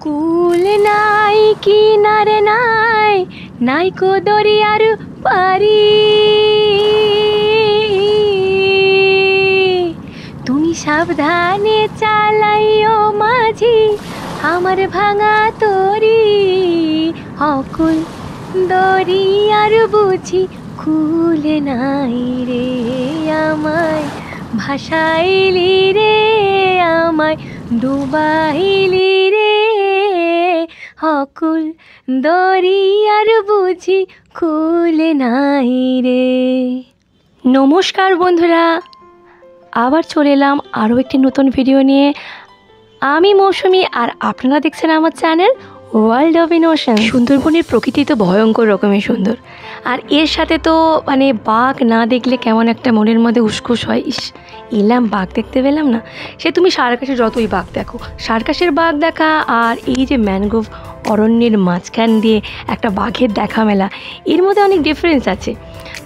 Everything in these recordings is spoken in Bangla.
কুল নাই কিনারে নাই, নাই কো দরিয়ার পারি। তুমি সাবধানে চালাইও মাঝি আমার ভাঙা তরি। অকুল দরিয়ার বুঝি কুলে নাই রে, আমায় ভাসাইলি রে, আমায় ডুবাইলি রে। অকুল দরিয়ার বুঝি কুলে নাই রে। নমস্কার বন্ধুরা, আবার চলে এলাম আরও একটি নতুন ভিডিও নিয়ে। আমি মৌসুমি আর আপনারা দেখছেন আমার চ্যানেল ওয়ার্ল্ড অফ ইনোশন। সুন্দরবনের প্রকৃতি তো ভয়ঙ্কর রকমের সুন্দর, আর এর সাথে তো মানে বাঘ না দেখলে কেমন একটা মনের মধ্যে উসখুস হয়। ইস, এলাম বাঘ দেখতে পেলাম না। সে তুমি সার্কাসে যতই বাঘ দেখো, সার্কাসের বাঘ দেখা আর এই যে ম্যানগ্রোভ অরণ্যের মাঝখান দিয়ে একটা বাঘের দেখা মেলা, এর মধ্যে অনেক ডিফারেন্স আছে।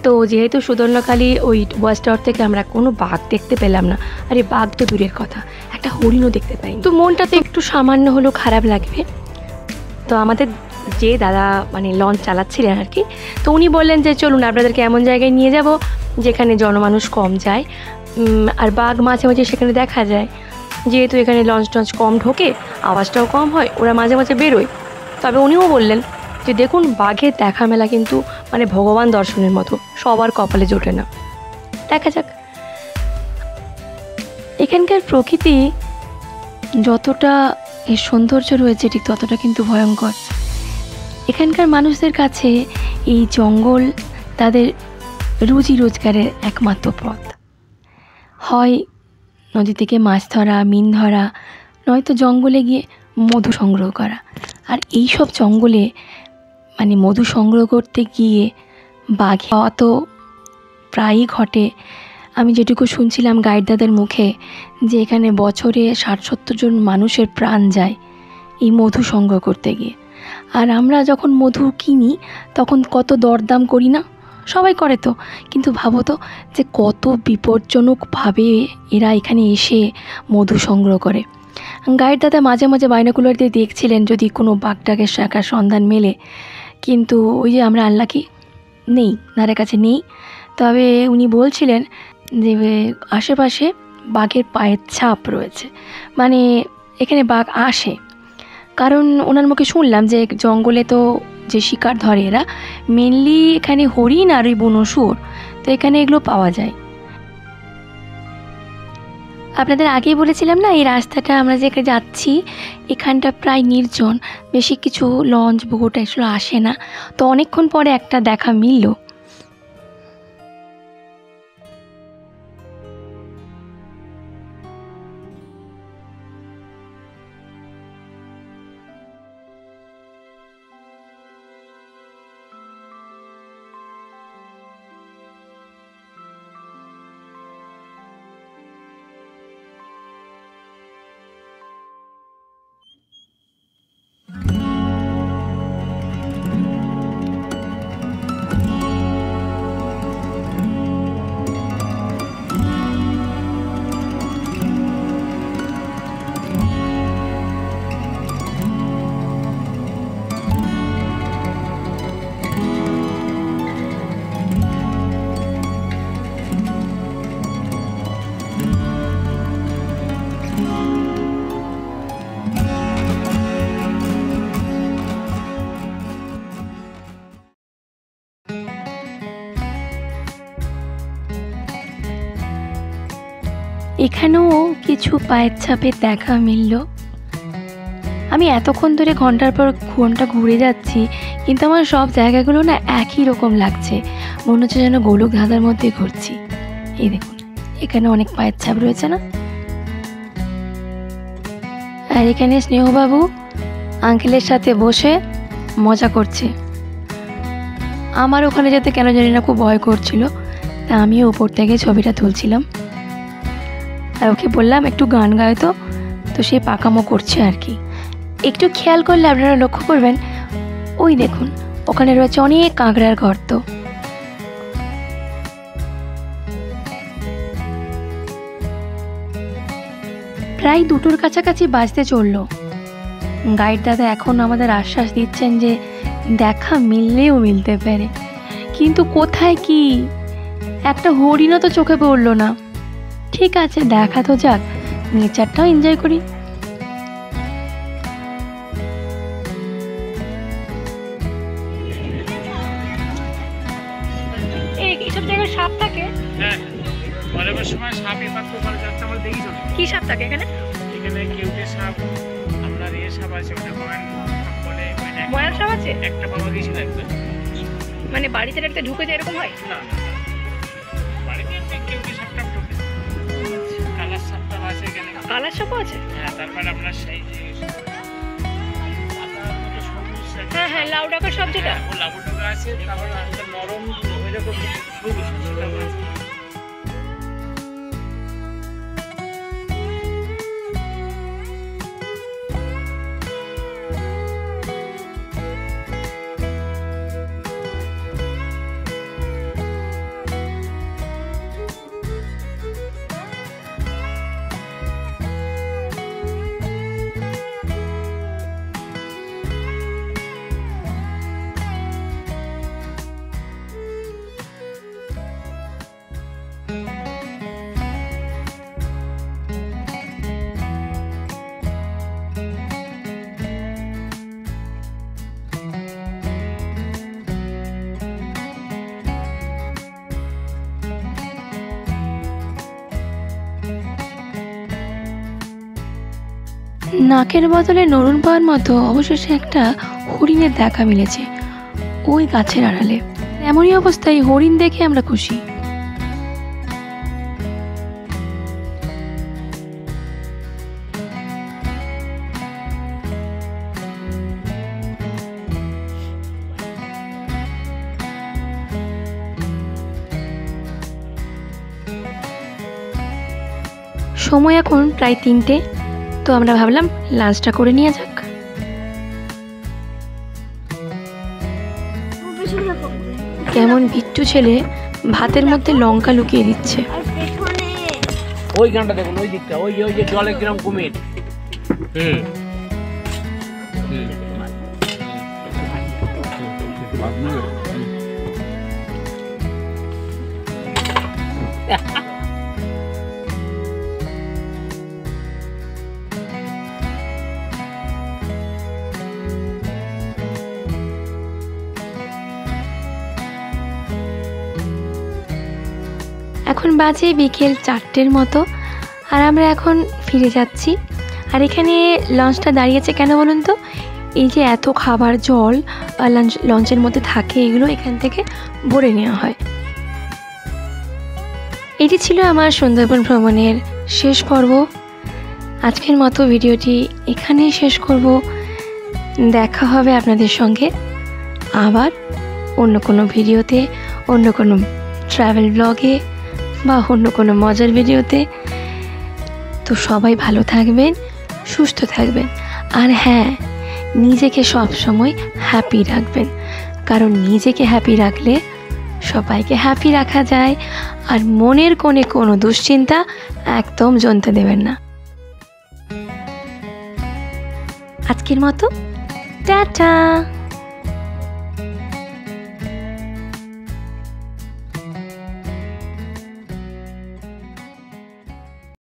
তো যেহেতু সুদর্ণকালী ওই ওয়াচ টাওয়ার থেকে আমরা কোনো বাঘ দেখতে পেলাম না, আরে বাঘ তো দূরের কথা, একটা হরিণও দেখতে পাই, তো মনটা তো একটু সামান্য হলেও খারাপ লাগবে। তো আমাদের যে দাদা মানে লঞ্চ চালাচ্ছিলেন আর কি, তো উনি বললেন যে চলুন আপনাদেরকে এমন জায়গায় নিয়ে যাব যেখানে জনমানুষ কম যায়, আর বাঘ মাঝে মাঝে সেখানে দেখা যায়। যেহেতু এখানে লঞ্চ টঞ্চ কম ঢোকে, আওয়াজটাও কম হয়, ওরা মাঝে মাঝে বেরোয়। তবে উনিও বললেন যে দেখুন বাঘের দেখা মেলা কিন্তু মানে ভগবান দর্শনের মতো, সবার কপালে জোটে না। দেখা যাক। এখানকার প্রকৃতি যতটা এর সৌন্দর্য রয়েছে ঠিক ততটা কিন্তু ভয়ঙ্কর। এখানকার মানুষদের কাছে এই জঙ্গল তাদের রুজি রোজগারের একমাত্র পথ। হয় নদী থেকে মাছ ধরা, মিন ধরা, নয়তো জঙ্গলে গিয়ে মধু সংগ্রহ করা। আর এই সব জঙ্গলে মানে মধু সংগ্রহ করতে গিয়ে বাঘ হওয়া তো প্রায়ই ঘটে। আমি যেটুকু শুনছিলাম গাইডদাদের মুখে, যে এখানে বছরে 60-70 জন মানুষের প্রাণ যায় এই মধু সংগ্রহ করতে গিয়ে। আর আমরা যখন মধু কিনি তখন কত দরদাম করি না, সবাই করে তো, কিন্তু ভাবো তো যে কত বিপজ্জনকভাবে এরা এখানে এসে মধু সংগ্রহ করে। গাইড দাদা মাঝে মাঝে বাইনোকুলার দিয়ে দেখছিলেন যদি কোনো বাঘটাকের শাখার সন্ধান মেলে, কিন্তু ওই যে আমরা আনলাকি, নেই, ধারে কাছে নেই। তবে উনি বলছিলেন যে আশেপাশে বাঘের পায়ের ছাপ রয়েছে, মানে এখানে বাঘ আসে। কারণ ওনার মুখে শুনলাম যে জঙ্গলে তো যে শিকার ধরে এরা মেনলি এখানে হরিণ আর ওই বুনো শুয়োর, তো এখানে এগুলো পাওয়া যায়। আপনাদের আগেই বলেছিলাম না, এই রাস্তাটা আমরা যেখানে যাচ্ছি এখানটা প্রায় নির্জন, বেশি কিছু লঞ্চ বোট এগুলো আসে না। তো অনেকক্ষণ পরে একটা দেখা মিলল। এখানেও কিছু পায়ের ছাপের দেখা মিলল। আমি এতক্ষণ ধরে ঘন্টার পর ঘন্টা ঘুরে যাচ্ছি, কিন্তু আমার সব জায়গাগুলো না একই রকম লাগছে, মনে হচ্ছে যেন গোলক ধাঁধার মধ্যে ঘুরছি। এই দেখুন, এখানে অনেক পায়ের ছাপ রয়েছে না? আর এখানে স্নেহবাবু আঙ্কেলের সাথে বসে মজা করছে। আমার ওখানে যেতে কেন জানি না খুব ভয় করছিল, তা আমিও উপর থেকে ছবিটা তুলছিলাম। আর ওকে বললাম একটু গান গায়, তো সে পাকামো করছে আর কি। একটু খেয়াল করলে আপনারা লক্ষ্য করবেন, ওই দেখুন ওখানে রয়েছে অনেক কাঁকড়ার গর্ত। প্রায় 2টোর কাছাকাছি বাজতে চলল। গাইড দাদা এখন আমাদের আশ্বাস দিচ্ছেন যে দেখা মিললেও মিলতে পারে, কিন্তু কোথায় কি একটা হরিণও তো চোখে পড়লো না। ঠিক আছে, দেখা তো যাক, নেচারটাও এনজয় করি। এইসব জায়গায় সাপ থাকে? হ্যাঁ, অনেক সময় সাপই পাত্র করে যাচ্ছে, আমরা দেখি তো। কি সাপ থাকে এখানে? এখানে কেউটে সাপ, আপনার সাপ আছে, ওটা ময়ূর সাপ বলে। ময়ূর সাপ আছে? একটা পাওয়া গেছিল একদম। মানে বাড়িতে একটা ঢুকে যায় এরকম হয়? না, বাড়িতে কেউটে সাপটা ঢুকে। কালার সাপটা আছে এখানে। কালার সাপও আছে? হ্যাঁ, তারপরে আপনার সেই যে হ্যাঁ হ্যাঁ, লাউ ডাকার সাপ যেটা, ও লাউ ডাকা আছে। তারপরে একটা নরম ওইরকম সবুজ সেটাও আছে। নাকের বদলে নরুন পাওয়ার মতো অবশেষে একটা হরিণের দেখা মিলেছে ওই গাছের আড়ালে। এমনই অবস্থায় হরিণ দেখে আমরা খুশি। সময় এখন প্রায় 3টে, তো আমরা ভাবলাম লাঞ্চটা করে নিয়ে যাক। কেমন বিট্টু ছেলে ভাতের মধ্যে লঙ্কা লুকিয়ে দিচ্ছে। ওই গানটা দেখুন, ওই দিকটা, ওই যে জলে কিরম কুমির। এখন বাজে বিকেল 4টের মতো, আর আমরা এখন ফিরে যাচ্ছি। আর এখানে লঞ্চটা দাঁড়িয়েছে কেন বলুন তো? এই যে এত খাবার, জল লঞ্চের মধ্যে থাকে, এগুলো এখান থেকে ভরে নেওয়া হয়। এটি ছিল আমার সুন্দরবন ভ্রমণের শেষ পর্ব। আজকের মতো ভিডিওটি এখানেই শেষ করব। দেখা হবে আপনাদের সঙ্গে আবার অন্য কোনো ভিডিওতে, অন্য কোনো ট্রাভেল ব্লগে বা অন্য কোনো মজার ভিডিওতে। তো সবাই ভালো থাকবেন, সুস্থ থাকবেন, আর হ্যাঁ, নিজেকে সব সময় হ্যাপি রাখবেন, কারণ নিজেকে হ্যাপি রাখলে সবাইকে হ্যাপি রাখা যায়। আর মনের কোণে কোনো দুশ্চিন্তা একদম জমতে দেবেন না। আজকের মতো টাটা।